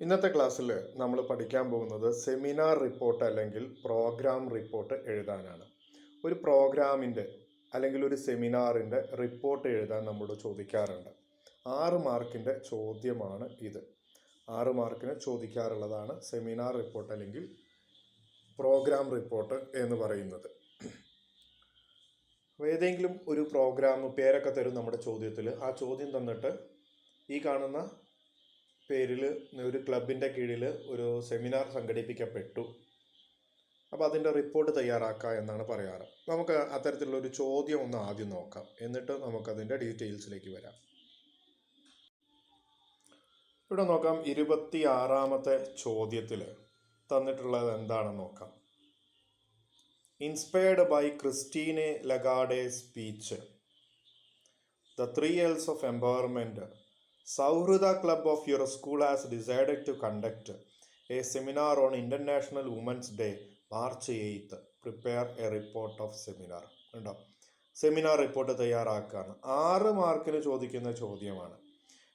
ഇന്നത്തെ ക്ലാസ്സിൽ നമ്മൾ പഠിക്കാൻ പോകുന്നത് സെമിനാർ റിപ്പോർട്ട് അല്ലെങ്കിൽ പ്രോഗ്രാം റിപ്പോർട്ട് എഴുതാനാണ്. ഒരു പ്രോഗ്രാമിൻ്റെ അല്ലെങ്കിൽ ഒരു സെമിനാറിൻ്റെ റിപ്പോർട്ട് എഴുതാൻ നമ്മോട് ചോദിക്കാറുണ്ട്. 6 മാർക്കിൻ്റെ ചോദ്യമാണ് ഇത്. 6 മാർക്കിന് ചോദിക്കാറുള്ളതാണ് സെമിനാർ റിപ്പോർട്ട് അല്ലെങ്കിൽ പ്രോഗ്രാം റിപ്പോർട്ട് എന്ന് പറയുന്നത്. ഏതെങ്കിലും ഒരു പ്രോഗ്രാം പേരൊക്കെ തരും നമ്മുടെ ചോദ്യത്തിൽ. ആ ചോദ്യം തന്നിട്ട് ഈ കാണുന്ന പേരിൽ ഒരു ക്ലബിൻ്റെ കീഴിൽ ഒരു സെമിനാർ സംഘടിപ്പിക്കപ്പെട്ടു, അപ്പോൾ അതിൻ്റെ റിപ്പോർട്ട് തയ്യാറാക്കുക എന്നാണ് പറയാറ്. നമുക്ക് അത്തരത്തിലുള്ള ഒരു ചോദ്യം ഒന്ന് ആദ്യം നോക്കാം, എന്നിട്ട് നമുക്കതിൻ്റെ ഡീറ്റെയിൽസിലേക്ക് വരാം. ഇവിടെ നോക്കാം, 26ാമത്തെ ചോദ്യത്തിൽ തന്നിട്ടുള്ളത് എന്താണെന്ന് നോക്കാം. Inspired by Christine Lagarde speech the 3 L's of empowerment, Sauhrida Club of your school has decided to conduct a seminar on International Women's Day, March 8th. Prepare a report of seminar. ഉണ്ടോ? Seminar report തയ്യാറാക്കുകയാണ്. 6 മാർക്കിന് ചോദിക്കുന്ന ചോദ്യമാണ്.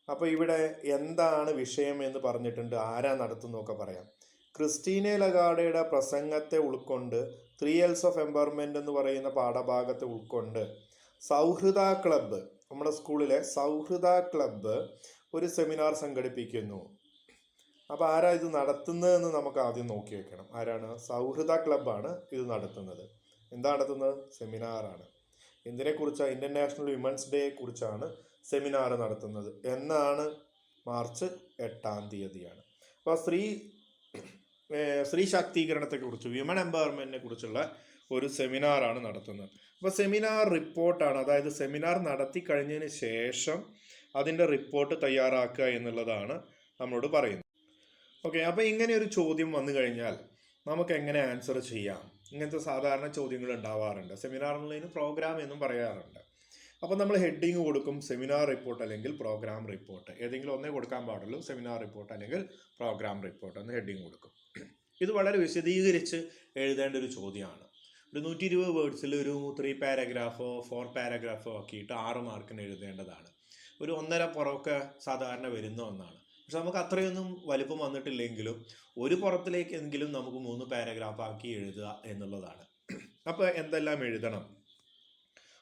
അപ്പോൾ ഇവിടെ എന്താണ് വിഷയം എന്ന് പറഞ്ഞിട്ടുണ്ട്, ആരാ നടത്തുന്നൊക്കെ പറയാം. ക്രിസ്റ്റീനെ ലഗാർഡയുടെ പ്രസംഗത്തെ ഉൾക്കൊണ്ട് 3 L's of empowerment എന്ന് പറയുന്ന പാഠഭാഗത്തെ ഉൾക്കൊണ്ട് സൗഹൃദ ക്ലബ്ബ്, നമ്മുടെ സ്കൂളിലെ സൗഹൃദ ക്ലബ്ബ് ഒരു സെമിനാർ സംഘടിപ്പിക്കുന്നു. അപ്പോൾ ആരാ ഇത് നടത്തുന്നതെന്ന് നമുക്ക് ആദ്യം നോക്കി വെക്കണം. ആരാണ്? സൗഹൃദ ക്ലബ്ബാണ് ഇത് നടത്തുന്നത്. എന്താ നടത്തുന്നത്? സെമിനാറാണ്. എന്തിനെക്കുറിച്ചാണ്? ഇന്റർനാഷണൽ വിമൻസ് ഡേ കുറിച്ചാണ് സെമിനാർ നടത്തുന്നത്. എന്നാണ്? മാർച്ച് 8-ാം തീയതിയാണ്. അപ്പോൾ സ്ത്രീ ശാക്തീകരണത്തെക്കുറിച്ച്, വിമൻ എംപവർമെന്റിനെ കുറിച്ചുള്ള ഒരു സെമിനാറാണ് നടത്തുന്നത്. അപ്പോൾ സെമിനാർ റിപ്പോർട്ടാണ്, അതായത് സെമിനാർ നടത്തി കഴിഞ്ഞതിന് ശേഷം അതിൻ്റെ റിപ്പോർട്ട് തയ്യാറാക്കുക എന്നുള്ളതാണ് നമ്മളോട് പറയുന്നത്. ഓക്കെ, അപ്പോൾ ഇങ്ങനെ ഒരു ചോദ്യം വന്നു കഴിഞ്ഞാൽ നമുക്ക് എങ്ങനെ ആൻസർ ചെയ്യാം? ഇങ്ങനത്തെ സാധാരണ ചോദ്യങ്ങൾ ഉണ്ടാവാറുണ്ട്. സെമിനാർ എന്നുള്ളതിന് പ്രോഗ്രാം എന്നും പറയാറുണ്ട്. അപ്പോൾ നമ്മൾ ഹെഡിങ് കൊടുക്കും, സെമിനാർ റിപ്പോർട്ട് അല്ലെങ്കിൽ പ്രോഗ്രാം റിപ്പോർട്ട്. ഏതെങ്കിലും ഒന്നേ കൊടുക്കാൻ പാടുള്ളൂ, സെമിനാർ റിപ്പോർട്ട് അല്ലെങ്കിൽ പ്രോഗ്രാം റിപ്പോർട്ട് എന്ന് ഹെഡിങ് കൊടുക്കും. ഇത് വളരെ വിശദീകരിച്ച് എഴുതേണ്ട ഒരു ചോദ്യമാണ്. ഒരു 120 വേർഡ്സിൽ ഒരു 3 പാരഗ്രാഫോ 4 പാരഗ്രാഫോ ആക്കിയിട്ട് 6 മാർക്കിന് എഴുതേണ്ടതാണ്. ഒരു 1.5 പുറമൊക്കെ സാധാരണ വരുന്ന ഒന്നാണ്. പക്ഷെ നമുക്ക് അത്രയൊന്നും വലിപ്പം വന്നിട്ടില്ലെങ്കിലും ഒരു പുറത്തിലേക്കെങ്കിലും നമുക്ക് 3 പാരഗ്രാഫ് ആക്കി എഴുതുക എന്നുള്ളതാണ്. അപ്പോൾ എന്തെല്ലാം എഴുതണം?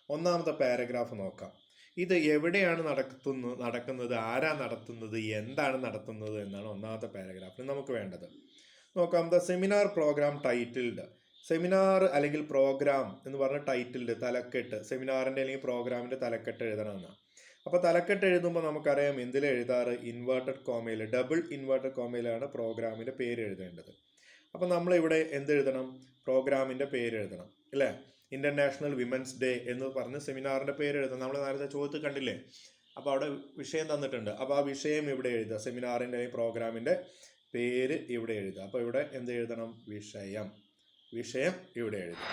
ഒന്നാമത്തെ പാരഗ്രാഫ് നോക്കാം. ഇത് എവിടെയാണ് നടക്കുന്നത്, ആരാ നടത്തുന്നത്, എന്താണ് നടത്തുന്നത് എന്നാണ് ഒന്നാമത്തെ പാരഗ്രാഫിൽ നമുക്ക് വേണ്ടത്. നോക്കാം. The seminar programme titled. Seminar അല്ലെങ്കിൽ പ്രോഗ്രാം എന്ന് പറഞ്ഞ ടൈറ്റിൽഡ്, തലക്കെട്ട്, സെമിനാറിൻ്റെ അല്ലെങ്കിൽ പ്രോഗ്രാമിൻ്റെ തലക്കെട്ട് എഴുതണമെന്നാണ്. അപ്പോൾ തലക്കെട്ട് എഴുതുമ്പോൾ നമുക്കറിയാം എന്തിൽ എഴുതാറ്? ഇൻവേർട്ടഡ് കോമയിൽ, ഡബിൾ ഇൻവേർട്ടഡ് കോമയിലാണ് പ്രോഗ്രാമിൻ്റെ പേര് എഴുതേണ്ടത്. അപ്പോൾ നമ്മളിവിടെ എന്തെഴുതണം? പ്രോഗ്രാമിൻ്റെ പേര് എഴുതണം, അല്ലേ? ഇന്റർനാഷണൽ വിമൻസ് ഡേ എന്ന് പറഞ്ഞ് സെമിനാറിൻ്റെ പേര് എഴുതണം. നമ്മൾ നേരത്തെ ചോദ്യത്തിൽ കണ്ടില്ലേ? അപ്പോൾ അവിടെ വിഷയം തന്നിട്ടുണ്ട്. അപ്പോൾ ആ വിഷയം ഇവിടെ എഴുതുക, സെമിനാറിൻ്റെ അല്ലെങ്കിൽ പ്രോഗ്രാമിൻ്റെ പേര് ഇവിടെ എഴുതുക. അപ്പോൾ ഇവിടെ എന്ത് എഴുതണം? വിഷയം ഇവിടെ എഴുതുക.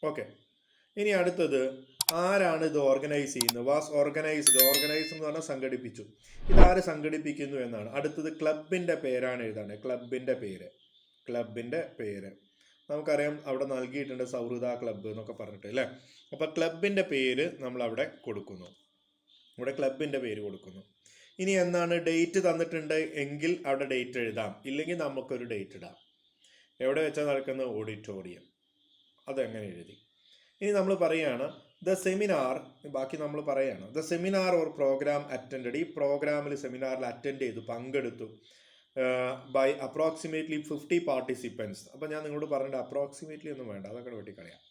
ഓക്കെ, ഇനി അടുത്തത് ആരാണ് ഇത് ഓർഗനൈസ് ചെയ്യുന്നത്? Was organised. ഓർഗനൈസ് എന്ന് പറഞ്ഞാൽ സംഘടിപ്പിച്ചു. ഇതാര് സംഘടിപ്പിക്കുന്നു എന്നാണ്. അടുത്തത് ക്ലബിൻ്റെ പേരാണ് എഴുതേണ്ടത്. ക്ലബിൻ്റെ പേര് നമുക്കറിയാം, അവിടെ നൽകിയിട്ടുണ്ട് സൗഹൃദ ക്ലബ്ബ് എന്നൊക്കെ പറഞ്ഞിട്ട്, അല്ലേ? അപ്പോൾ ക്ലബിൻ്റെ പേര് നമ്മൾ അവിടെ കൊടുക്കുന്നു. ഇവിടെ ക്ലബിൻ്റെ പേര് കൊടുക്കുന്നു. ഇനി എന്നാണ്? ഡേറ്റ് തന്നിട്ടുണ്ട് എങ്കിൽ അവിടെ ഡേറ്റ് എഴുതാം, ഇല്ലെങ്കിൽ നമുക്കൊരു ഡേറ്റ് ഇടാം. എവിടെ വെച്ചാൽ നടക്കുന്നത്? ഓഡിറ്റോറിയം. അതെങ്ങനെ എഴുതി? ഇനി നമ്മൾ പറയുകയാണ് ദ സെമിനാർ, ബാക്കി നമ്മൾ പറയുകയാണ് the seminar or programme attended. ഈ പ്രോഗ്രാമിൽ, സെമിനാറിൽ അറ്റൻഡ് ചെയ്തു, പങ്കെടുത്തു ബൈ അപ്രോക്സിമേറ്റ്ലി 50 പാർട്ടിസിപ്പൻസ്. അപ്പോൾ ഞാൻ നിങ്ങളോട് പറഞ്ഞിട്ട് അപ്രോക്സിമേറ്റ്ലി ഒന്നും വേണ്ട, അതൊക്കെ വെട്ടിക്കളയാം.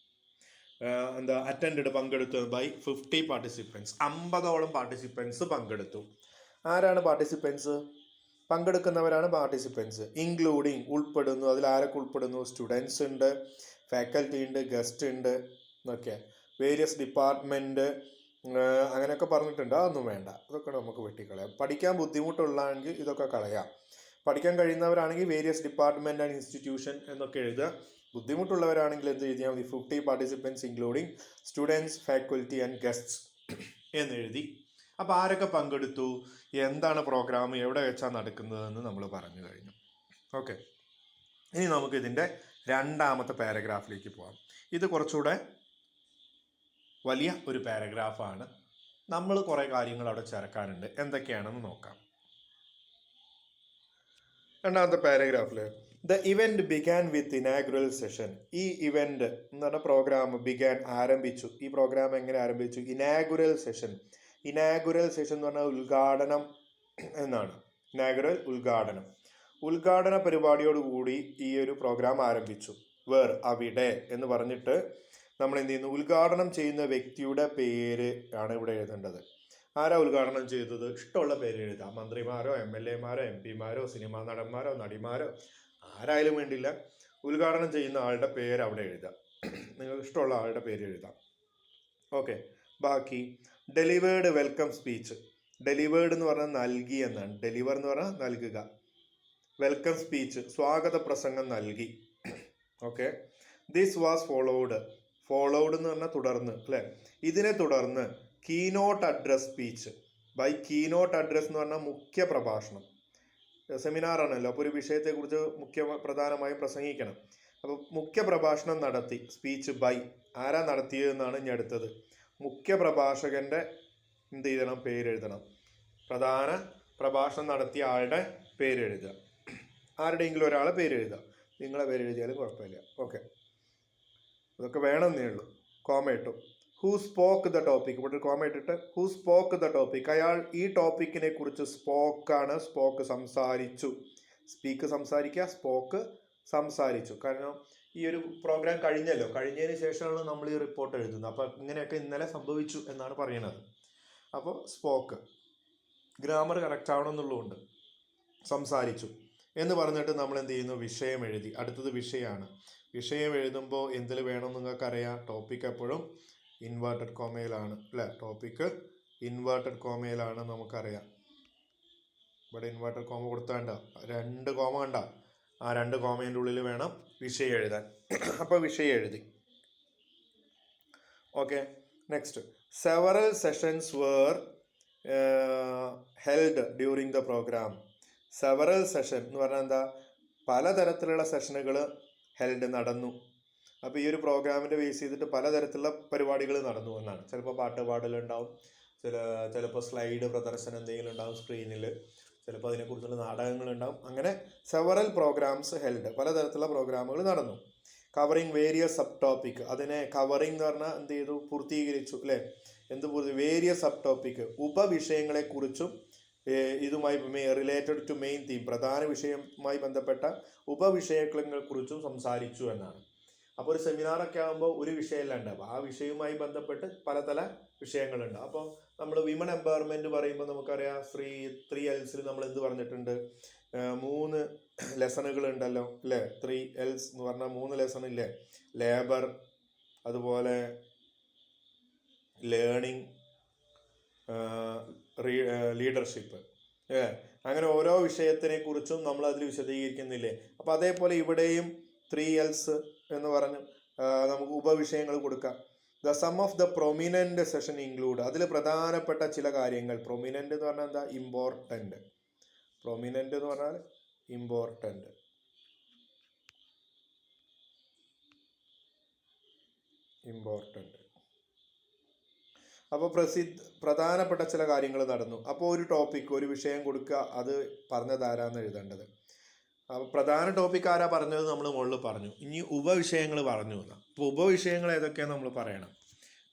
അറ്റൻഡഡ്, പങ്കെടുത്തു ബൈ 50 പാർട്ടിസിപ്പൻസ്. 50ഓളം പാർട്ടിസിപ്പൻസ് പങ്കെടുത്തു. ആരാണ് പാർട്ടിസിപ്പൻസ്? പങ്കെടുക്കുന്നവരാണ് പാർട്ടിസിപ്പൻസ്. ഇൻക്ലൂഡിങ്, ഉൾപ്പെടുന്നു. അതിൽ ആരൊക്കെ ഉൾപ്പെടുന്നു? സ്റ്റുഡൻസ് ഉണ്ട്, ഫാക്കൽറ്റി ഉണ്ട്, ഗസ്റ്റ് ഉണ്ട് എന്നൊക്കെ. വേരിയസ് ഡിപ്പാർട്ട്മെൻറ്റ് അങ്ങനെയൊക്കെ പറഞ്ഞിട്ടുണ്ട്. അതൊന്നും വേണ്ട, അതൊക്കെ നമുക്ക് വെട്ടിക്കളയാം. പഠിക്കാൻ ബുദ്ധിമുട്ടുള്ളതാണെങ്കിൽ ഇതൊക്കെ കളയാം. പഠിക്കാൻ കഴിയുന്നവരാണെങ്കിൽ വേരിയസ് ഡിപ്പാർട്ട്മെൻറ്റ് ആൻഡ് ഇൻസ്റ്റിറ്റ്യൂഷൻ എന്നൊക്കെ എഴുതുക. ബുദ്ധിമുട്ടുള്ളവരാണെങ്കിൽ എന്ത് എഴുതിയാൽ മതി? 50 participants including students, faculty and guests എന്നെഴുതി. അപ്പോൾ ആരൊക്കെ പങ്കെടുത്തു, എന്താണ് പ്രോഗ്രാം, എവിടെ വെച്ചാണ് നടക്കുന്നതെന്ന് നമ്മൾ പറഞ്ഞു കഴിഞ്ഞു. ഓക്കെ, ഇനി നമുക്ക് ഇതിൻ്റെ 2ാമത്തെ പാരഗ്രാഫിലേക്ക് പോകാം. ഇത് കുറച്ചുകൂടെ വലിയ ഒരു പാരഗ്രാഫാണ്. നമ്മൾ കുറേ കാര്യങ്ങൾ അവിടെ ചേർക്കാനുണ്ട്. എന്തൊക്കെയാണെന്ന് നോക്കാം. രണ്ടാമത്തെ പാരഗ്രാഫിൽ the event began with inaugural session. ഈ ഇവന്റ് എന്ന് പറഞ്ഞ പ്രോഗ്രാം ബിഗാൻ ആരംഭിച്ചു. ഈ പ്രോഗ്രാം എങ്ങനെ ആരംഭിച്ചു? Inaugural session. ഇനാഗുറൽ സെഷൻ എന്ന് പറഞ്ഞാൽ ഉദ്ഘാടനം എന്നാണ്. ഇനാഗുറൽ ഉദ്ഘാടനം. ഉദ്ഘാടന പരിപാടിയോടുകൂടി ഈ ഒരു പ്രോഗ്രാം ആരംഭിച്ചു. വേർ അവിടെ എന്ന് പറഞ്ഞിട്ട് നമ്മൾ എന്ത് ചെയ്യുന്നു? ഉദ്ഘാടനം ചെയ്യുന്ന വ്യക്തിയുടെ പേര് ആണ് ഇവിടെ എഴുതേണ്ടത്. ആരാ ഉദ്ഘാടനം ചെയ്തത്? ഇഷ്ടമുള്ള പേര് എഴുതാം. മന്ത്രിമാരോ MLA മാരോ MP മാരോ സിനിമാ നടന്മാരോ നടിമാരോ ആരായാലും വേണ്ടില്ല. ഉദ്ഘാടനം ചെയ്യുന്ന ആളുടെ പേര് അവിടെ എഴുതാം. നിങ്ങൾക്ക് ഇഷ്ടമുള്ള ആളുടെ പേര് എഴുതാം. ഓക്കെ. ബാക്കി ഡെലിവേർഡ് വെൽക്കം സ്പീച്ച്. ഡെലിവേർഡ് എന്ന് പറഞ്ഞാൽ നൽകി എന്നാണ്. ഡെലിവർ എന്ന് പറഞ്ഞാൽ നൽകുക. വെൽക്കം സ്പീച്ച് സ്വാഗത പ്രസംഗം നൽകി. Okay. This was followed. Followed എന്ന് പറഞ്ഞാൽ തുടർന്ന്, അല്ലേ? ഇതിനെ തുടർന്ന് keynote address speech. By keynote address എന്ന് പറഞ്ഞാൽ മുഖ്യ പ്രഭാഷണം. സെമിനാർ ആണല്ലോ, അപ്പോൾ ഒരു വിഷയത്തെക്കുറിച്ച് പ്രധാനമായും പ്രസംഗിക്കണം. അപ്പോൾ മുഖ്യ പ്രഭാഷണം നടത്തി. സ്പീച്ച് ബൈ ആരാ നടത്തിയതെന്നാണ് ഇനി അടുത്തത്. മുഖ്യ പ്രഭാഷകന്റെ എന്ത് ചെയ്യണം? പേരെഴുതണം. പ്രധാന പ്രഭാഷണം നടത്തിയ ആളുടെ പേരെഴുതുക. ആരുടെയെങ്കിലും ഒരാളെ പേരെഴുതുക. നിങ്ങളെ പേരെഴുതിയാലും കുഴപ്പമില്ല. ഓക്കെ, ഇതൊക്കെ വേണമെന്നേ ഉള്ളൂ. കോമ ഇട്ടു. Who spoke the topic. ഇവിടെ കോമ ഇട്ടിട്ട് ഹൂ സ്പോക്ക് ദ ടോപ്പിക്. അയാൾ ഈ ടോപ്പിക്കിനെ കുറിച്ച് സ്പോക്കാണ്. സ്പോക്ക് സംസാരിച്ചു. സ്പീക്ക് സംസാരിക്കുക, സ്പോക്ക് സംസാരിച്ചു. കാരണം ഈ ഒരു പ്രോഗ്രാം കഴിഞ്ഞല്ലോ, കഴിഞ്ഞതിന് ശേഷമാണ് നമ്മൾ ഈ റിപ്പോർട്ട് എഴുതുന്നത്. അപ്പോൾ ഇങ്ങനെയൊക്കെ ഇന്നലെ സംഭവിച്ചു എന്നാണ് പറയുന്നത്. അപ്പോൾ സ്പോക്ക് ഗ്രാമർ കറക്റ്റ് ആവണമെന്നുള്ളതുകൊണ്ട് സംസാരിച്ചു എന്ന് പറഞ്ഞിട്ട് നമ്മൾ എന്ത് ചെയ്യുന്നു? വിഷയം എഴുതി. അടുത്തത് വിഷയമാണ്. വിഷയം എഴുതുമ്പോൾ എന്തിൽ വേണം നിങ്ങൾക്കറിയാം. ടോപ്പിക് എപ്പോഴും ഇൻവേർട്ടഡ് കോമയിലാണ്, അല്ലേ? ടോപ്പിക്ക് ഇൻവേർട്ടഡ് കോമയിലാണ്, നമുക്കറിയാം. ഇവിടെ ഇൻവേർട്ടഡ് കോമ കൊടുത്താണ്ട 2 കോമ കണ്ട. ആ 2 കോമേൻ്റെ ഉള്ളിൽ വേണം വിഷയം എഴുതാൻ. അപ്പോൾ വിഷയം എഴുതി. Okay. Next, several sessions were held during the programme. Several session എന്ന് പറഞ്ഞാൽ എന്താ? പലതരത്തിലുള്ള സെഷനുകൾ ഹെൽഡ് നടന്നു. അപ്പോൾ ഈ ഒരു പ്രോഗ്രാമിൻ്റെ ബേസ് ചെയ്തിട്ട് പലതരത്തിലുള്ള പരിപാടികൾ നടന്നു എന്നാണ്. ചിലപ്പോൾ പാട്ട് പാടലുണ്ടാവും, ചിലപ്പോൾ സ്ലൈഡ് പ്രദർശനം എന്തെങ്കിലും ഉണ്ടാവും സ്ക്രീനിൽ, ചിലപ്പോൾ അതിനെക്കുറിച്ചുള്ള നാടകങ്ങളുണ്ടാവും. അങ്ങനെ സെവറൽ പ്രോഗ്രാംസ് ഹെൽഡ്, പലതരത്തിലുള്ള പ്രോഗ്രാമുകൾ നടന്നു. Covering various sub topic. അതിനെ കവറിങ് എന്ന് പറഞ്ഞാൽ എന്ത് ചെയ്തു? പൂർത്തീകരിച്ചു, അല്ലേ? വേരിയസ് സബ് ടോപ്പിക്, ഉപവിഷയങ്ങളെക്കുറിച്ചും ഇതുമായി റിലേറ്റഡ് ടു മെയിൻ തീം, പ്രധാന വിഷയവുമായി ബന്ധപ്പെട്ട ഉപവിഷയങ്ങളെക്കുറിച്ചും സംസാരിച്ചു എന്നാണ്. അപ്പോൾ ഒരു സെമിനാറൊക്കെ ആകുമ്പോൾ ഒരു വിഷയമല്ല ഉണ്ടാവും, ആ വിഷയവുമായി ബന്ധപ്പെട്ട് പല വിഷയങ്ങളുണ്ട്. അപ്പോൾ നമ്മൾ വിമൺ എംപവർമെൻറ്റ് പറയുമ്പോൾ നമുക്കറിയാം 3 L's നമ്മൾ എന്ത് പറഞ്ഞിട്ടുണ്ട്? 3 ലെസണുകൾ ഉണ്ടല്ലോ, അല്ലേ? 3 L's എന്ന് പറഞ്ഞാൽ 3 ലെസൺ ഇല്ലേ? ലേബർ, അതുപോലെ ലേണിംഗ്, ലീഡർഷിപ്പ്, അങ്ങനെ ഓരോ വിഷയത്തിനെ കുറിച്ചും നമ്മൾ അതിൽ വിശദീകരിക്കുന്നില്ലേ? അപ്പോൾ അതേപോലെ ഇവിടെയും 3 L's എന്ന് പറഞ്ഞ് നമുക്ക് ഉപവിഷയങ്ങൾ കൊടുക്കാം. The sum of the prominent session include. അതിൽ പ്രധാനപ്പെട്ട ചില കാര്യങ്ങൾ. പ്രൊമിനൻ്റ് എന്ന് പറഞ്ഞാൽ എന്താ? ഇമ്പോർട്ടൻ്റ്. പ്രൊമിനൻ്റ് എന്ന് പറഞ്ഞാൽ ഇമ്പോർട്ടൻ്റ്. അപ്പോൾ പ്രധാനപ്പെട്ട ചില കാര്യങ്ങൾ നടന്നു. അപ്പോൾ ഒരു ടോപ്പിക്, ഒരു വിഷയം കൊടുക്കുക, അത് പറഞ്ഞതാരാന്ന് എഴുതേണ്ടത്. അപ്പോൾ പ്രധാന ടോപ്പിക് ആരാ പറഞ്ഞത് നമ്മൾ മുകളിൽ പറഞ്ഞു. ഇനി ഉപവിഷയങ്ങൾ പറഞ്ഞു എന്നാ. അപ്പോൾ ഉപവിഷയങ്ങൾ ഏതൊക്കെയാണ് നമ്മൾ പറയണം,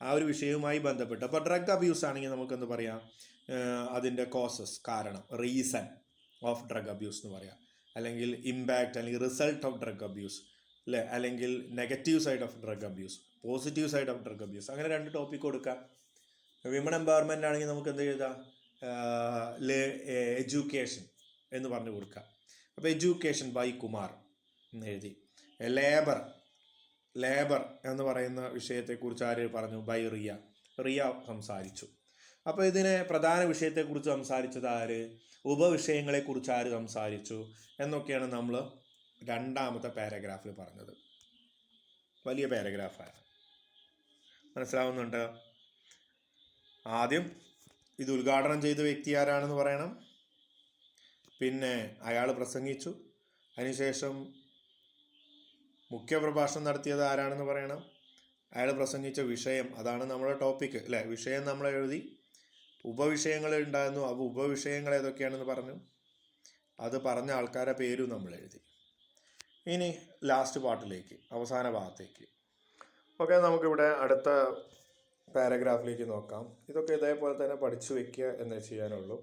ആ ഒരു വിഷയവുമായി ബന്ധപ്പെട്ട്. അപ്പോൾ ഡ്രഗ് അബ്യൂസ് ആണെങ്കിൽ നമുക്കെന്ത് പറയാം? അതിൻ്റെ കോസസ്, കാരണം, റീസൺ ഓഫ് ഡ്രഗ് അബ്യൂസ് എന്ന് പറയാം. അല്ലെങ്കിൽ ഇമ്പാക്റ്റ്, അല്ലെങ്കിൽ റിസൾട്ട് ഓഫ് ഡ്രഗ് അബ്യൂസ്, അല്ലേ? അല്ലെങ്കിൽ negative side of drug abuse, positive side of drug abuse. അങ്ങനെ 2 ടോപ്പിക് കൊടുക്കാം. വിമൺ എംപവർമെൻ്റ് ആണെങ്കിൽ നമുക്ക് എന്ത് എഴുതാം? എഡ്യൂക്കേഷൻ എന്ന് പറഞ്ഞു കൊടുക്കാം. അപ്പോൾ എഡ്യൂക്കേഷൻ ബൈ കുമാർ എന്ന് എഴുതി. ലേബർ എന്ന് പറയുന്ന വിഷയത്തെക്കുറിച്ച് ആര് പറഞ്ഞു? ബൈ റിയ സംസാരിച്ചു. അപ്പോൾ ഇതിനെ പ്രധാന വിഷയത്തെക്കുറിച്ച് സംസാരിച്ചത് ആര്? ഉപവിഷയങ്ങളെക്കുറിച്ച് ആര് സംസാരിച്ചു എന്നൊക്കെയാണ് നമ്മൾ 2ാമത്തെ പാരഗ്രാഫിൽ പറഞ്ഞത്. വലിയ പാരഗ്രാഫാണ്, മനസ്സിലാവുന്നുണ്ട്? ആദ്യം ഇത് ഉദ്ഘാടനം ചെയ്ത വ്യക്തി ആരാണെന്ന് പറയണം, പിന്നെ അയാൾ പ്രസംഗിച്ചു, അതിനുശേഷം മുഖ്യപ്രഭാഷണം നടത്തിയത് ആരാണെന്ന് പറയണം, അയാൾ പ്രസംഗിച്ച വിഷയം, അതാണ് നമ്മുടെ ടോപ്പിക്ക്, അല്ലേ? വിഷയം നമ്മൾ എഴുതി. ഉപവിഷയങ്ങൾ ഉണ്ടായിരുന്നു, അപ്പോൾ ഉപവിഷയങ്ങൾ ഏതൊക്കെയാണെന്ന് പറഞ്ഞു. അത് പറഞ്ഞ ആൾക്കാരെ പേരും നമ്മൾ എഴുതി. ഇനി ലാസ്റ്റ് പാർട്ടിലേക്ക്, അവസാന ഭാഗത്തേക്ക്. ഓക്കെ, നമുക്കിവിടെ അടുത്ത പാരഗ്രാഫിലേക്ക് നോക്കാം. ഇതൊക്കെ ഇതേപോലെ തന്നെ പഠിച്ചു വെക്കുക എന്നേ ചെയ്യാനുള്ളൂ.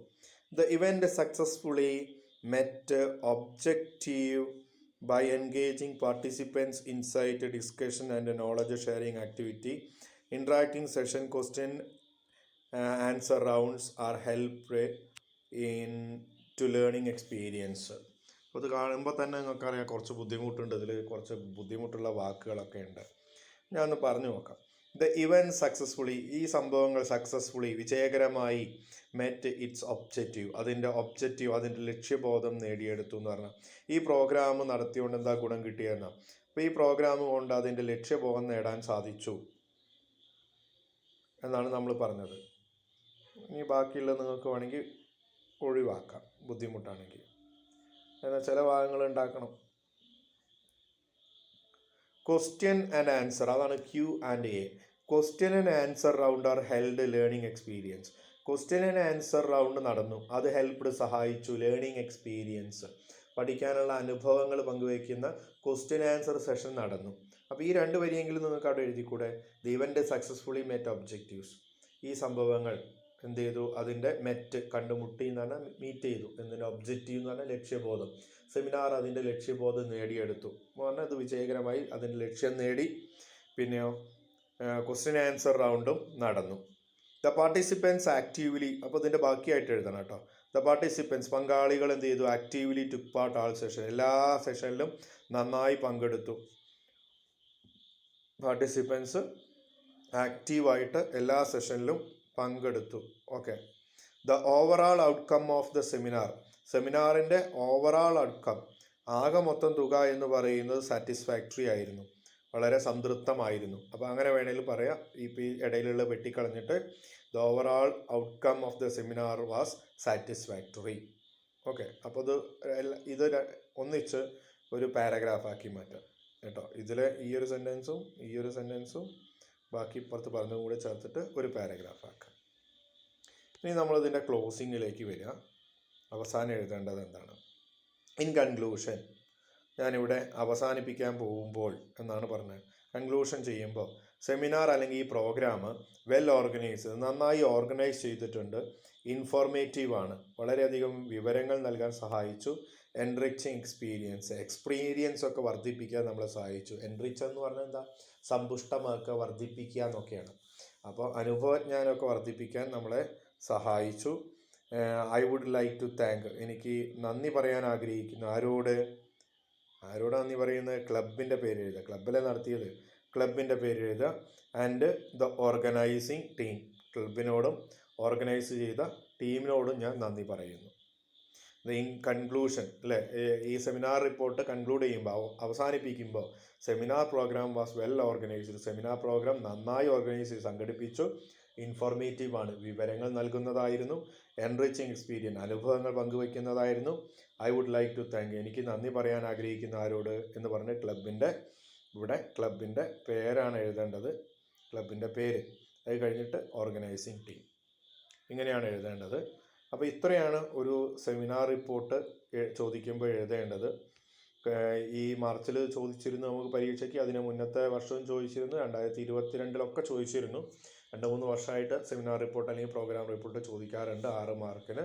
The event successfully met objective by engaging participants inside a discussion and a knowledge sharing activity. Interacting session, question answer rounds are help in to learning experience. അപ്പോൾ ഇത് കാണുമ്പോൾ തന്നെ നിങ്ങൾക്കറിയാം കുറച്ച് ബുദ്ധിമുട്ടുണ്ട്, ഇതിൽ കുറച്ച് ബുദ്ധിമുട്ടുള്ള വാക്കുകളൊക്കെ ഉണ്ട്. ഞാനൊന്ന് പറഞ്ഞു നോക്കാം. ദ ഇവൻറ്റ് സക്സസ്ഫുള്ളി, ഈ സംഭവങ്ങൾ സക്സസ്ഫുള്ളി വിജയകരമായി മെറ്റ് ഇറ്റ്സ് ഒബ്ജക്റ്റീവ്, അതിൻ്റെ ഒബ്ജക്റ്റീവ്, അതിൻ്റെ ലക്ഷ്യബോധം നേടിയെടുത്തു എന്ന് പറഞ്ഞാൽ ഈ പ്രോഗ്രാം നടത്തിയോണ്ട് എന്താ ഗുണം കിട്ടിയെന്നാ. അപ്പോൾ ഈ പ്രോഗ്രാം കൊണ്ട് അതിൻ്റെ ലക്ഷ്യബോധം നേടാൻ സാധിച്ചു എന്നാണ് നമ്മൾ പറഞ്ഞത്. ഇനി ബാക്കിയുള്ളത് നിങ്ങൾക്ക് വേണമെങ്കിൽ ഒഴിവാക്കാം ബുദ്ധിമുട്ടാണെങ്കിൽ. എന്നാൽ ചില ഭാഗങ്ങൾ ഉണ്ടാക്കണം. ക്വസ്റ്റ്യൻ ആൻഡ് ആൻസർ, അതാണ് Q&A. Question and answer round are held learning experience. Question and answer round നടന്നു, അത് ഹെൽപ്ഡ് സഹായിച്ചു. ലേണിംഗ് എക്സ്പീരിയൻസ്, പഠിക്കാനുള്ള അനുഭവങ്ങൾ പങ്കുവയ്ക്കുന്ന ക്വസ്റ്റ്യൻ ആൻസർ സെഷൻ നടന്നു. അപ്പോൾ ഈ 2 വരിയെങ്കിലും നിങ്ങൾക്ക് അവിടെ എഴുതിക്കൂടെ. The event successfully met objectives, ഈ സംഭവങ്ങൾ എന്ത് ചെയ്തു, അതിൻ്റെ മെറ്റ് കണ്ടുമുട്ടി എന്ന് പറഞ്ഞാൽ മീറ്റ് ചെയ്തു. എന്തിൻ്റെ ഒബ്ജക്റ്റീവ് എന്ന് പറഞ്ഞാൽ ലക്ഷ്യബോധം. സെമിനാർ അതിൻ്റെ ലക്ഷ്യബോധം നേടിയെടുത്തു എന്ന് പറഞ്ഞാൽ അത് വിജയകരമായി അതിൻ്റെ ലക്ഷ്യം നേടി. പിന്നെയോ ക്വസ്റ്റ്യൻ ആൻസർ റൗണ്ടും നടന്നു. ദ പാർട്ടിസിപ്പൻസ് ആക്റ്റീവ്ലി, അപ്പോൾ ഇതിൻ്റെ ബാക്കിയായിട്ട് എഴുതണം കേട്ടോ. ദ പാർട്ടിസിപ്പൻസ്, പങ്കാളികൾ എന്ത് ചെയ്തു, actively took part all session, എല്ലാ സെഷനിലും നന്നായി പങ്കെടുത്തു. പാർട്ടിസിപ്പൻസ് ആക്റ്റീവായിട്ട് എല്ലാ സെഷനിലും പങ്കെടുത്തു. Okay. The overall outcome of the seminar, സെമിനാറിൻ്റെ ഓവറാൾ ഔട്ട്കം, ആകെ മൊത്തം തുക എന്ന് പറയുന്നത് സാറ്റിസ്ഫാക്ടറി ആയിരുന്നു, വളരെ സംതൃപ്തമായിരുന്നു. അപ്പോൾ അങ്ങനെ വേണമെങ്കിലും പറയാം. ഈ ഇടയിലുള്ള വെട്ടിക്കളഞ്ഞിട്ട് the overall outcome of the seminar was satisfactory. Okay. അപ്പോൾ ഇത് ഒന്നിച്ച് ഒരു പാരഗ്രാഫാക്കി മാറ്റാം കേട്ടോ. ഇതിൽ ഈ ഒരു സെൻറ്റൻസും ബാക്കി ഇപ്പുറത്ത് പറഞ്ഞതും കൂടെ ചേർത്തിട്ട് ഒരു പാരഗ്രാഫാക്കാം. ഇനി നമ്മളിതിൻ്റെ ക്ലോസിങ്ങിലേക്ക് വരിക. അവസാനം എഴുതേണ്ടത് എന്താണ്? ഇൻ കൺക്ലൂഷൻ, ഞാനിവിടെ അവസാനിപ്പിക്കാൻ പോകുമ്പോൾ എന്നാണ് പറഞ്ഞത്. കൺക്ലൂഷൻ ചെയ്യുമ്പോൾ സെമിനാർ അല്ലെങ്കിൽ ഈ പ്രോഗ്രാം വെൽ ഓർഗനൈസ്, നന്നായി ഓർഗനൈസ് ചെയ്തിട്ടുണ്ട്. ഇൻഫോർമേറ്റീവാണ്, വളരെയധികം വിവരങ്ങൾ നൽകാൻ സഹായിച്ചു. എൻറിച്ചിങ് എക്സ്പീരിയൻസ് ഒക്കെ വർദ്ധിപ്പിക്കാൻ നമ്മളെ സഹായിച്ചു. എൻറിച്ച് എന്ന് പറഞ്ഞാൽ എന്താ, സമ്പുഷ്ടമാക്കുക, വർദ്ധിപ്പിക്കുക എന്നൊക്കെയാണ്. അപ്പോൾ അനുഭവജ്ഞാനമൊക്കെ വർദ്ധിപ്പിക്കാൻ നമ്മളെ സഹായിച്ചു. I would like to thank, എനിക്ക് നന്ദി പറയാൻ ആഗ്രഹിക്കുന്നു. ആരോടാണ് നന്ദി പറയുന്നത്? ക്ലബിൻ്റെ പേര് എഴുതുക, ക്ലബിലെ നടത്തിയത്, ക്ലബിൻ്റെ പേര് എഴുതുക. ആൻഡ് ദ ഓർഗനൈസിങ് ടീം, ക്ലബിനോടും ഓർഗനൈസ് ചെയ്ത ടീമിനോടും ഞാൻ നന്ദി പറയുന്നു. ഇൻ കൺക്ലൂഷൻ അല്ലേ, ഈ സെമിനാർ റിപ്പോർട്ട് കൺക്ലൂഡ് ചെയ്യുമ്പോൾ, അവസാനിപ്പിക്കുമ്പോൾ, seminar programme was well organised, seminar programme നന്നായി ഓർഗനൈസ് ചെയ്ത് സംഘടിപ്പിച്ചു. ഇൻഫോർമേറ്റീവാണ്, വിവരങ്ങൾ നൽകുന്നതായിരുന്നു. എൻറിച്ചിങ് എക്സ്പീരിയൻസ്, അനുഭവങ്ങൾ പങ്കുവയ്ക്കുന്നതായിരുന്നു. I would like to thank, എനിക്ക് നന്ദി പറയാൻ ആഗ്രഹിക്കുന്ന ആരോട് എന്ന് പറഞ്ഞ് ക്ലബിൻ്റെ പേരാണ് എഴുതേണ്ടത്, ക്ലബിൻ്റെ പേര്. അത് കഴിഞ്ഞിട്ട് ഓർഗനൈസിങ് ടീം, ഇങ്ങനെയാണ് എഴുതേണ്ടത്. അപ്പോൾ ഇത്രയാണ് ഒരു സെമിനാർ റിപ്പോർട്ട് ചോദിക്കുമ്പോൾ എഴുതേണ്ടത്. ഈ മാർച്ചിൽ ചോദിച്ചിരുന്നു നമുക്ക് പരീക്ഷയ്ക്ക്, അതിന് മുന്നത്തെ വർഷവും ചോദിച്ചിരുന്നു, 2022 ചോദിച്ചിരുന്നു. 2-3 വർഷമായിട്ട് സെമിനാർ റിപ്പോർട്ട് അല്ലെങ്കിൽ പ്രോഗ്രാം റിപ്പോർട്ട് ചോദിക്കാറുണ്ട് 6 മാർക്കിന്.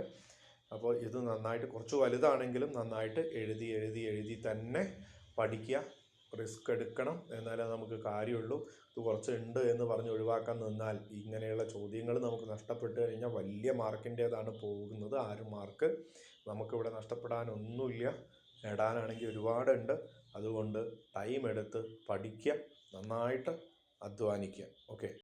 അപ്പോൾ ഇത് നന്നായിട്ട്, കുറച്ച് വലുതാണെങ്കിലും നന്നായിട്ട് എഴുതി തന്നെ പഠിക്കുക, റിസ്ക് എടുക്കണം, എന്നാലേ നമുക്ക് കാര്യമുള്ളൂ. ഇത് കുറച്ചുണ്ട് എന്ന് പറഞ്ഞ് ഒഴിവാക്കാൻ നിന്നാൽ ഇങ്ങനെയുള്ള ചോദ്യങ്ങൾ നമുക്ക് നഷ്ടപ്പെട്ട് കഴിഞ്ഞാൽ വലിയ മാർക്കിൻ്റേതാണ് പോകുന്നത്. 6 മാർക്ക് നമുക്കിവിടെ നഷ്ടപ്പെടാനൊന്നുമില്ല, നേടാനാണെങ്കിൽ ഒരുപാടുണ്ട്. അതുകൊണ്ട് ടൈം എടുത്ത് പഠിക്കുക, നന്നായിട്ട് അധ്വാനിക്കുക. ഓക്കെ.